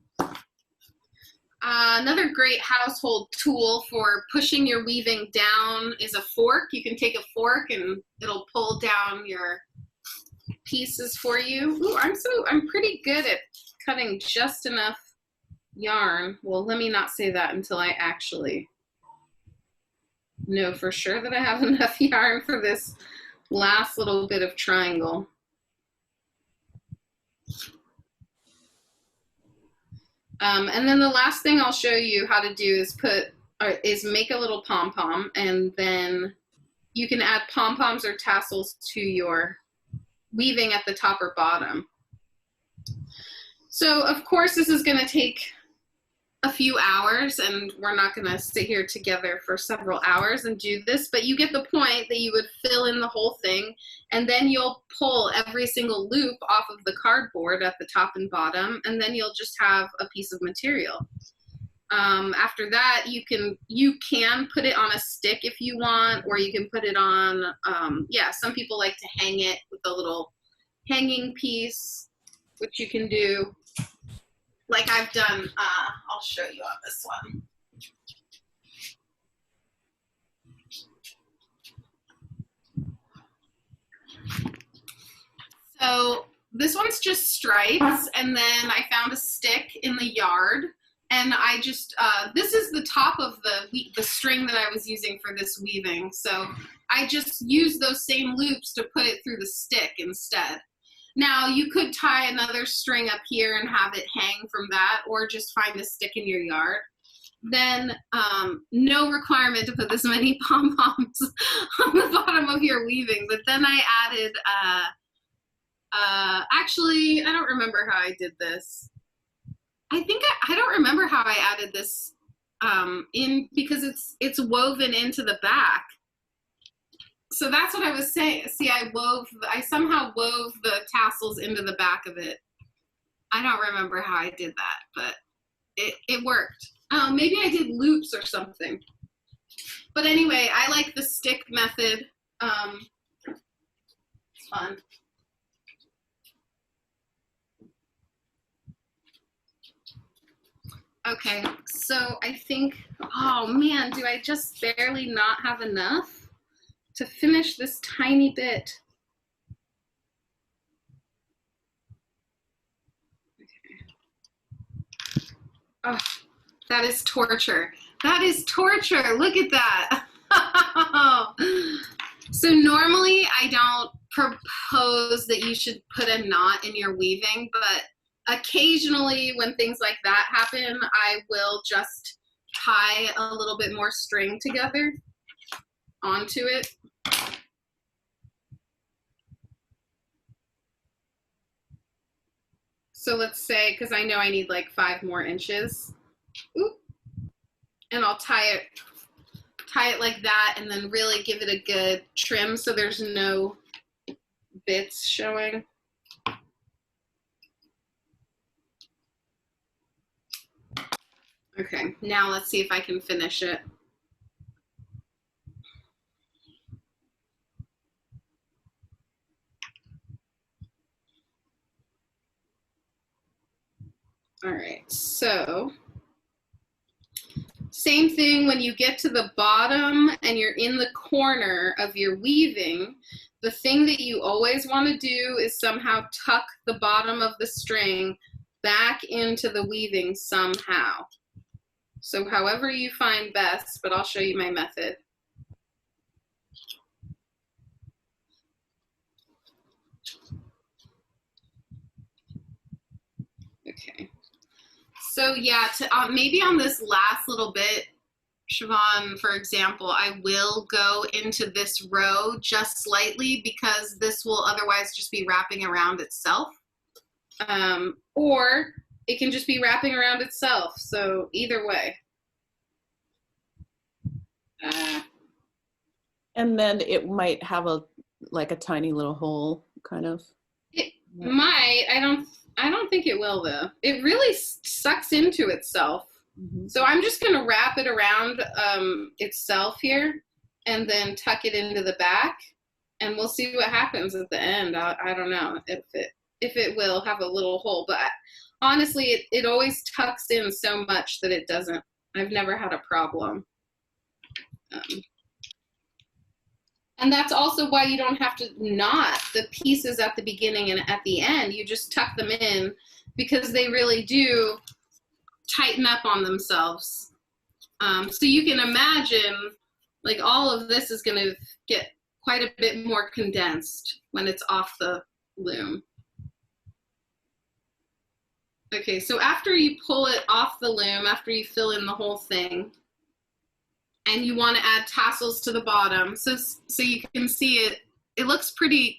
Another great household tool for pushing your weaving down is a fork. You can take a fork and it'll pull down your pieces for you. Ooh, I'm pretty good at cutting just enough yarn. Well, let me not say that until I actually know for sure that I have enough yarn for this last little bit of triangle. And then the last thing I'll show you how to do is make a little pom-pom, and then you can add pom-poms or tassels to your weaving at the top or bottom. So of course this is going to take a few hours, and we're not going to sit here together for several hours and do this, but you get the point that you would fill in the whole thing, and then you'll pull every single loop off of the cardboard at the top and bottom, and then you'll just have a piece of material. After that, you can put it on a stick if you want, or you can put it on, yeah, some people like to hang it with a little hanging piece, which you can do. Like I've done, I'll show you on this one. So this one's just stripes, and then I found a stick in the yard, and I just, this is the top of the string that I was using for this weaving. So I just used those same loops to put it through the stick instead. Now, you could tie another string up here and have it hang from that, or just find a stick in your yard. Then, no requirement to put this many pom-poms on the bottom of your weaving. But then I added, actually, I don't remember how I did this. I don't remember how I added this in, because it's woven into the back. So that's what I was saying. See, I somehow wove the tassels into the back of it. I don't remember how I did that, but it worked. Oh, maybe I did loops or something. But anyway, I like the stick method. It's fun. Okay, so I think, oh man, do I just barely not have enough to finish this tiny bit? Okay. Oh, that is torture. That is torture. Look at that. So normally I don't propose that you should put a knot in your weaving, but occasionally when things like that happen, I will just tie a little bit more string together onto it. So let's say, because I know I need like 5 more inches. Oop. And I'll tie it like that, and then really give it a good trim so there's no bits showing. Okay, now let's see if I can finish it. All right, so same thing when you get to the bottom and you're in the corner of your weaving, the thing that you always want to do is somehow tuck the bottom of the string back into the weaving somehow. So however you find best, but I'll show you my method. Okay. So yeah, maybe on this last little bit, Siobhan, for example, I will go into this row just slightly because this will otherwise just be wrapping around itself. Or it can just be wrapping around itself. So either way. And then it might have like a tiny little hole, kind of. It might. I don't think it will though. It really sucks into itself. Mm-hmm. So I'm just going to wrap it around itself here and then tuck it into the back, and we'll see what happens at the end. I don't know if it will have a little hole, but honestly, it always tucks in so much that it doesn't, I've never had a problem. And that's also why you don't have to knot the pieces at the beginning and at the end. You just tuck them in because they really do tighten up on themselves. So you can imagine, like, all of this is going to get quite a bit more condensed when it's off the loom. Okay, so after you pull it off the loom, after you fill in the whole thing, and you want to add tassels to the bottom, so you can see it, it looks pretty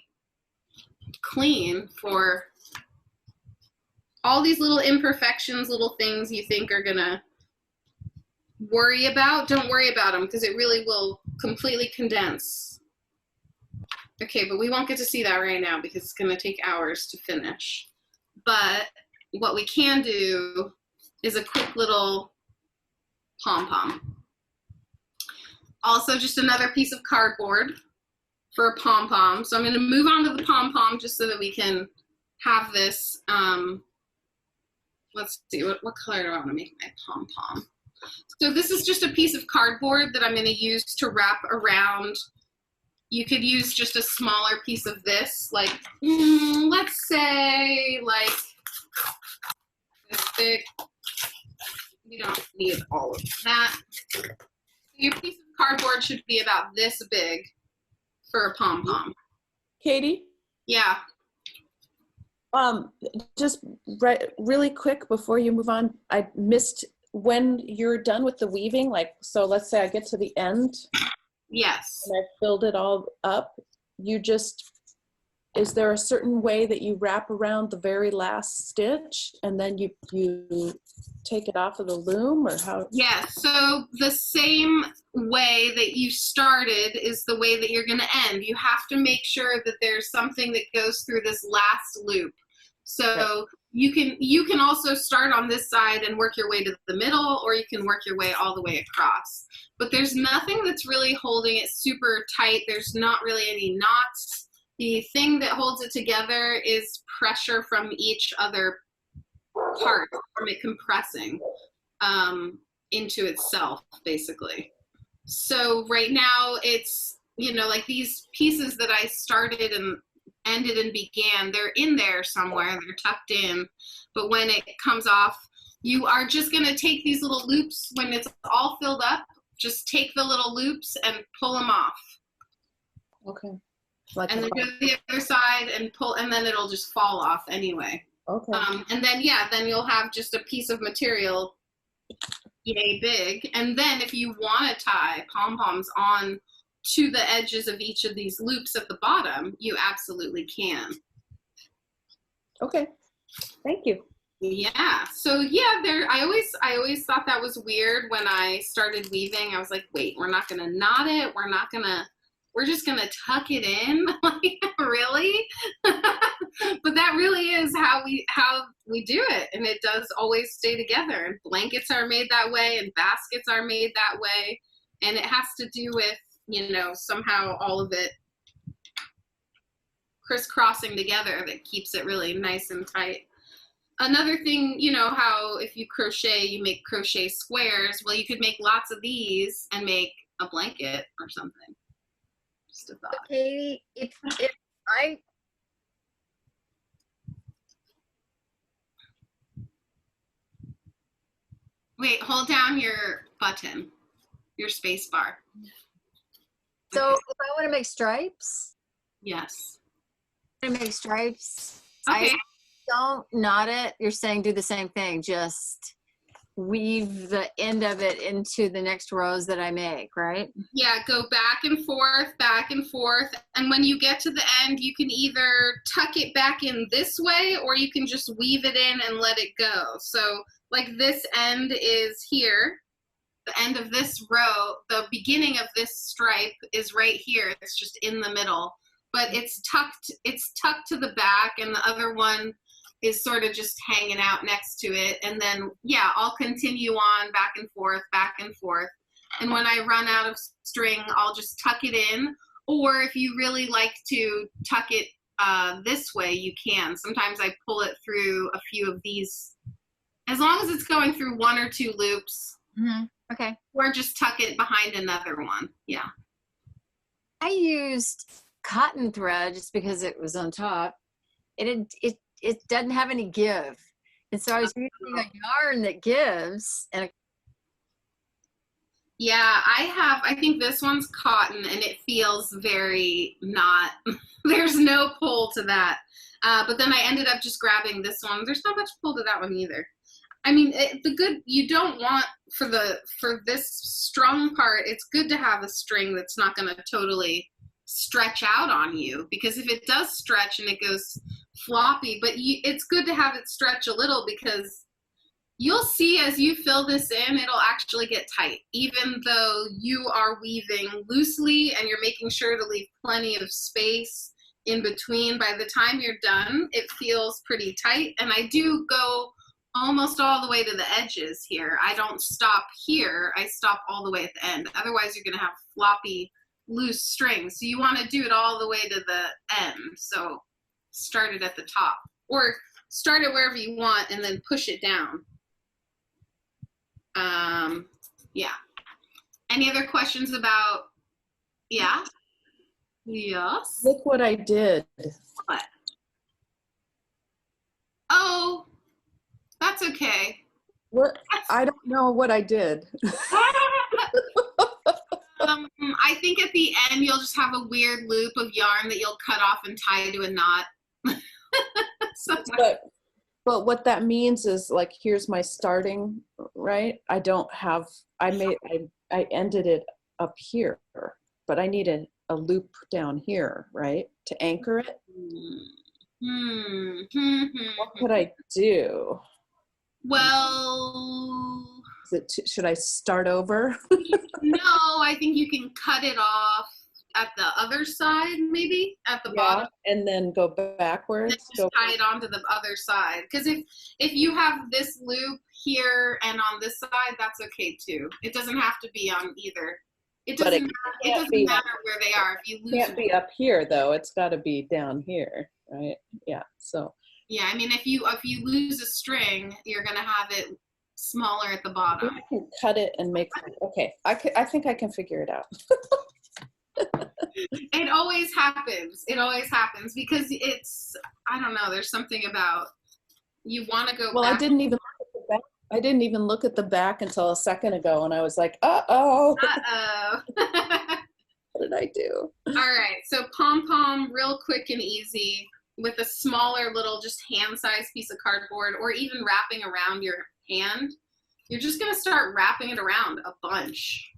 clean for all these little imperfections, little things you think are gonna worry about. Don't worry about them because it really will completely condense. Okay, but we won't get to see that right now because it's gonna take hours to finish. But what we can do is a quick little pom-pom. Also, just another piece of cardboard for a pom-pom. So I'm going to move on to the pom-pom just so that we can have this. Let's see, what color do I want to make my pom-pom? So this is just a piece of cardboard that I'm going to use to wrap around. You could use just a smaller piece of this, like, let's say, like, this thick. We don't need all of that. Your piece of cardboard should be about this big for a pom-pom. Katie? Yeah. Just really quick before you move on, I missed when you're done with the weaving, like, so let's say I get to the end. Yes. And I filled it all up. You just, is there a certain way that you wrap around the very last stitch and then you take it off of the loom, or how? Yeah, so the same way that you started is the way that you're going to end. You have to make sure that there's something that goes through this last loop. So you can also start on this side and work your way to the middle, or you can work your way all the way across. But there's nothing that's really holding it super tight. There's not really any knots. The thing that holds it together is pressure from each other part, from it compressing into itself, basically. So right now it's, you know, like these pieces that I started and ended and began, they're in there somewhere, they're tucked in, but when it comes off, you are just going to take these little loops when it's all filled up, just take the little loops and pull them off. Okay. Like, and then go to the other side and pull, and then it'll just fall off anyway. Okay. And then, yeah, then you'll have just a piece of material yay big. And then if you want to tie pom-poms on to the edges of each of these loops at the bottom, you absolutely can. Okay. Thank you. Yeah. So yeah, I always thought that was weird when I started weaving. I was like, wait, we're not gonna knot it. We're just gonna tuck it in. Like, really? But that really is how we do it, and it does always stay together. And blankets are made that way, and baskets are made that way, and it has to do with, you know, somehow all of it crisscrossing together that keeps it really nice and tight. Another thing, you know, how if you crochet, you make crochet squares. Well, you could make lots of these and make a blanket or something. Just a thought. Katie, if I wait, hold down your button, your space bar. so Okay. if I want to make stripes, Yes. Okay. Okay. I don't knot it. You're saying do the same thing, just weave the end of it into the next rows that I make, right? Yeah, go back and forth, and when you get to the end, you can either tuck it back in this way, or you can just weave it in and let it go. So, like, this end is here, the end of this row, the beginning of this stripe is right here. It's just in the middle, but it's tucked to the back, and the other one is sort of just hanging out next to it. And then, yeah, I'll continue on back and forth. And when I run out of string, I'll just tuck it in. Or if you really like to tuck it this way, you can. Sometimes I pull it through a few of these, as long as it's going through 1 or 2 loops. Mm-hmm. Okay. Or just tuck it behind another one. Yeah. I used cotton thread just because it was on top. It doesn't have any give. And so I was using a yarn that gives. And yeah, I think this one's cotton and it feels very not, there's no pull to that. But then I ended up just grabbing this one. There's not much pull to that one either. I mean, you don't want, for this strung part, it's good to have a string that's not going to totally stretch out on you, because if it does stretch and it goes floppy, but it's good to have it stretch a little, because you'll see as you fill this in, it'll actually get tight, even though you are weaving loosely and you're making sure to leave plenty of space in between. By the time you're done, it feels pretty tight, and I do go almost all the way to the edges here. I don't stop here, I stop all the way at the end. Otherwise you're gonna have floppy, loose strings. So you wanna do it all the way to the end. So start it at the top, or start it wherever you want and then push it down. Yeah. Any other questions about, yeah? Yes? Look what I did. What? Oh, that's okay. What? I don't know what I did. I think at the end you'll just have a weird loop of yarn that you'll cut off and tie to a knot. But what that means is, like, here's my starting, right? I don't have, I ended it up here, but I need a loop down here, right? To anchor it. What could I do? Well, should I start over? No, I think you can cut it off at the other side, maybe at the bottom, and then go backwards. And just tie it onto the other side. Because if you have this loop here and on this side, that's okay too. It doesn't have to be on either. It doesn't matter where they are. If you lose, it can't be up here though. It's got to be down here, right? Yeah. So. Yeah, I mean, if you lose a string, you're gonna have it smaller at the bottom. I can cut it and make it, okay. I think I can figure it out. It always happens. It always happens because it's, I don't know, there's something about, you want to go well, back. I didn't even look at the back. I didn't even look at the back until a second ago, and I was like, uh-oh. Uh-oh. What did I do? All right, so Pom Pom, real quick and easy, with a smaller little just hand-sized piece of cardboard, or even wrapping around your hand. You're just going to start wrapping it around a bunch.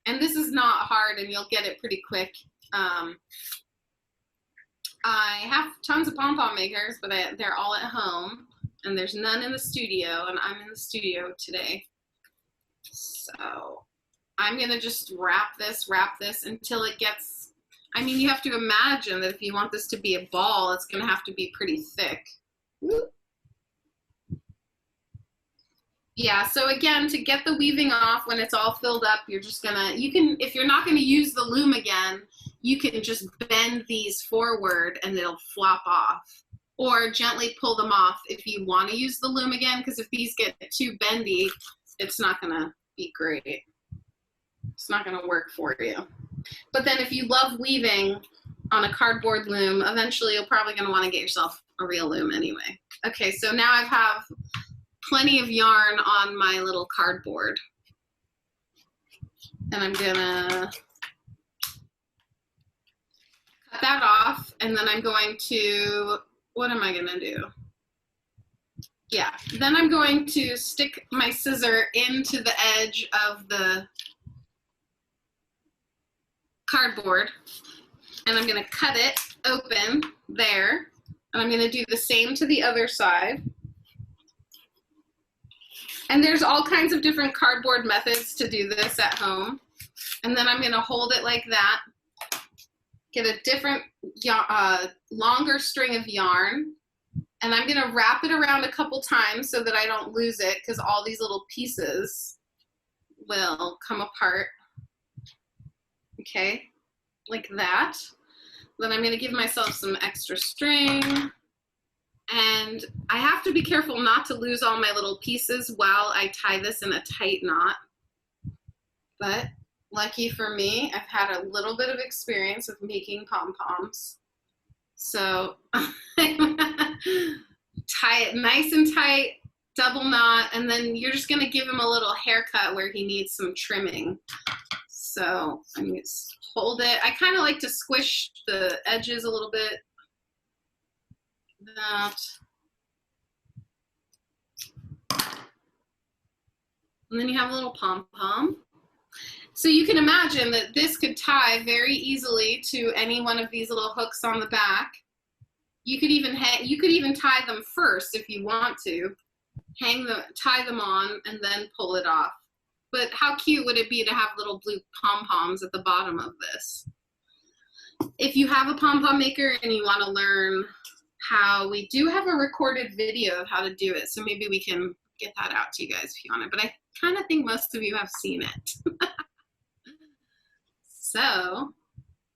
And this is not hard, and you'll get it pretty quick. I have tons of pom-pom makers, but they're all at home, and there's none in the studio, and I'm in the studio today. So I'm going to just wrap this until it gets, I mean, you have to imagine that if you want this to be a ball, it's going to have to be pretty thick. Yeah, so again, to get the weaving off when it's all filled up, you're just gonna, you can, if you're not gonna use the loom again, you can just bend these forward and it'll flop off. Or gently pull them off if you wanna use the loom again, because if these get too bendy, it's not gonna be great. It's not gonna work for you. But then if you love weaving on a cardboard loom, eventually you're probably gonna wanna get yourself a real loom anyway. Okay, so now I have plenty of yarn on my little cardboard. And I'm gonna cut that off, and then I'm going to, what am I gonna do? Yeah, then I'm going to stick my scissor into the edge of the cardboard, and I'm gonna cut it open there, and I'm gonna do the same to the other side. And there's all kinds of different cardboard methods to do this at home. And then I'm gonna hold it like that, get a different, longer string of yarn, and I'm gonna wrap it around a couple times so that I don't lose it, because all these little pieces will come apart. Okay, like that. Then I'm going to give myself some extra string. And I have to be careful not to lose all my little pieces while I tie this in a tight knot. But lucky for me, I've had a little bit of experience with making pom-poms. So tie it nice and tight, double knot, and then you're just going to give him a little haircut where he needs some trimming. So I'm going to hold it. I kind of like to squish the edges a little bit. That. And then you have a little pom-pom. So you can imagine that this could tie very easily to any one of these little hooks on the back. You could even tie them first if you want to. Tie them on and then pull it off. But how cute would it be to have little blue pom-poms at the bottom of this? If you have a pom-pom maker and you want to learn how, we do have a recorded video of how to do it, so maybe we can get that out to you guys if you want it, but I kind of think most of you have seen it. So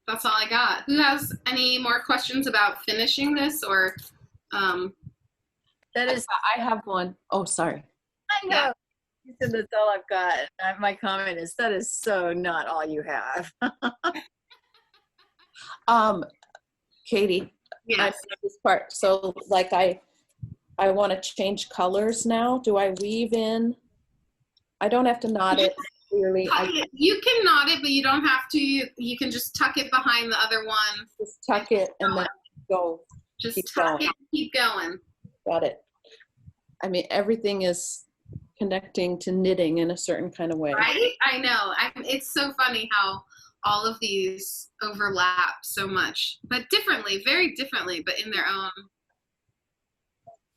that's all I got. Who has any more questions about finishing this, or That is, I have one. Oh, sorry. I know. You said that's all I've got. My comment is that is so not all you have. Katie, Yes. I missed this part. So like I want to change colors now. Do I weave in? I don't have to knot it clearly. You can knot it, but you don't have to. You can just tuck it behind the other one. Just tuck it and then go. Just keep tuck going. it, keep going. Got it. I mean, everything is connecting to knitting in a certain kind of way. Right? I know. It's so funny how all of these overlap so much, but differently, very differently, but in their own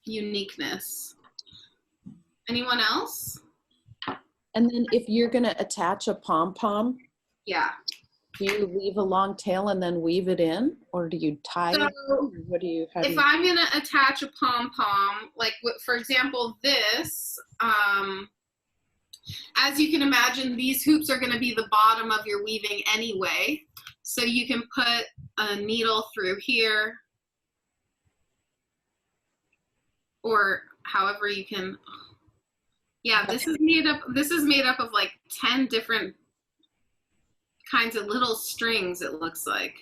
uniqueness. Anyone else? And then if you're going to attach a pom-pom, Yeah. do you leave a long tail and then weave it in, or do you tie it? So What do you? if I'm going to attach a pom-pom, like for example, this, as you can imagine, these hoops are going to be the bottom of your weaving anyway. So you can put a needle through here, or however you can. Yeah, this is made up of like 10 different kinds of little strings, it looks like.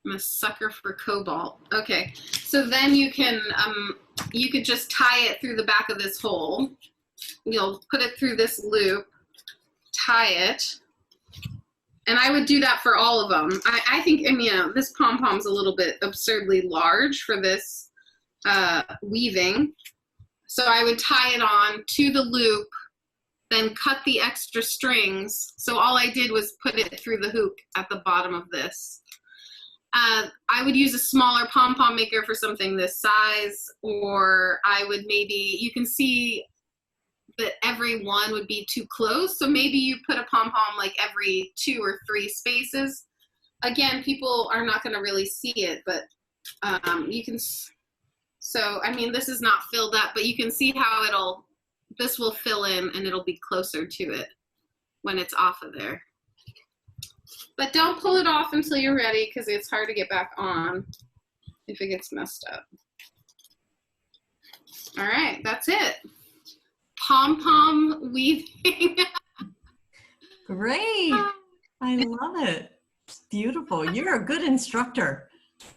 I'm a sucker for cobalt. Okay, so then you could just tie it through the back of this hole. You'll put it through this loop, tie it, and I would do that for all of them. I think, you know, this pom-pom's a little bit absurdly large for this weaving. So I would tie it on to the loop, then cut the extra strings. So all I did was put it through the hook at the bottom of this. I would use a smaller pom-pom maker for something this size, or I would maybe, you can see that every one would be too close. So maybe you put a pom-pom like every 2 or 3 spaces. Again, people are not gonna really see it, but you can, so I mean, this is not filled up, but you can see how this will fill in and it'll be closer to it when it's off of there. But don't pull it off until you're ready, because it's hard to get back on if it gets messed up. All right, that's it. Pom-pom weaving. Great. I love it. It's beautiful. You're a good instructor.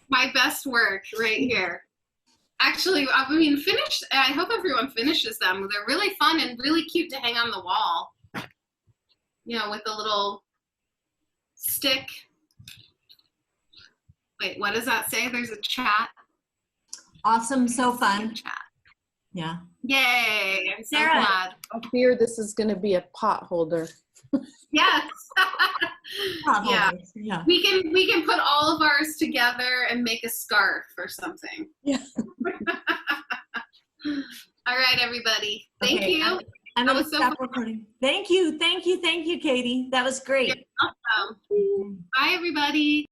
My best work right here. Actually, I mean, I hope everyone finishes them. They're really fun and really cute to hang on the wall. You know, with a little stick. Wait, what does that say? There's a chat. Awesome. So fun. Chat. Yeah. Yay. I'm so Sarah. glad. I fear this is going to be a pot holder. Yes. Yeah. Yeah. We can put all of ours together and make a scarf or something. Yeah. All right, everybody. Thank Okay, you. I'm That going was to so stop fun. recording. Thank you, Katie. That was great. Awesome. Bye, everybody.